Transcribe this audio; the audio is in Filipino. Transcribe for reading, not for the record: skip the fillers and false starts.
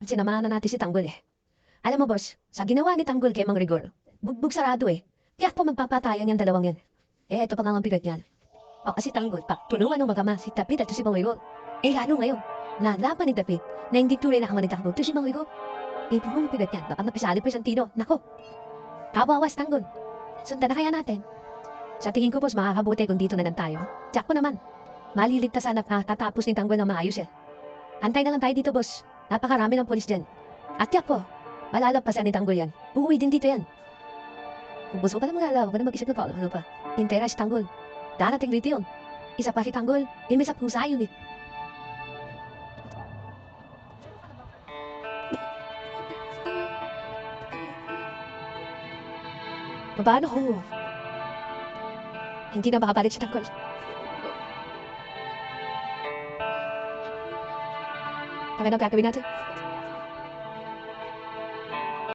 At sinamahan na natin si Tanggol eh. Alam mo boss, sa ginawa ni Tanggol kay Mang Rigor, bugbog sarado eh. Kaya ako magpapatayan yung dalawang yan. Eh, ito pa nga ang bigat niyan. O kasi Tanggol, tulungan ng magama si Tapit at si Mang Rigor. Eh, lalo ngayon, nalaban ni Tapit na hindi tunay na ama ni Tanggol to si Mang Rigor. Eh, ang bigat niyan, baka napisali pa isang tino. Nako, kawawas Tanggol. Sundan na kaya natin. Sa tingin ko boss, makakabuti kung dito na lang tayo. Tsak ko naman, maliligtasan at tatapos ni Tanggol na maayos eh. Antay na lang tayo dito boss. Napakarami ng polis dyan. At tiyak po, malalampasan ni Tanggol yan. Uuwi din dito yan. Kung gusto ka na magalaw, huwag ka na mag-isip na ano pa. Hintera si Tanggol. Darating dito yun. Isa pa si Tanggol. Eh, may sa pusa yun eh. Paano kung hindi na makabalik si Tanggol? Kami na gagawin natin.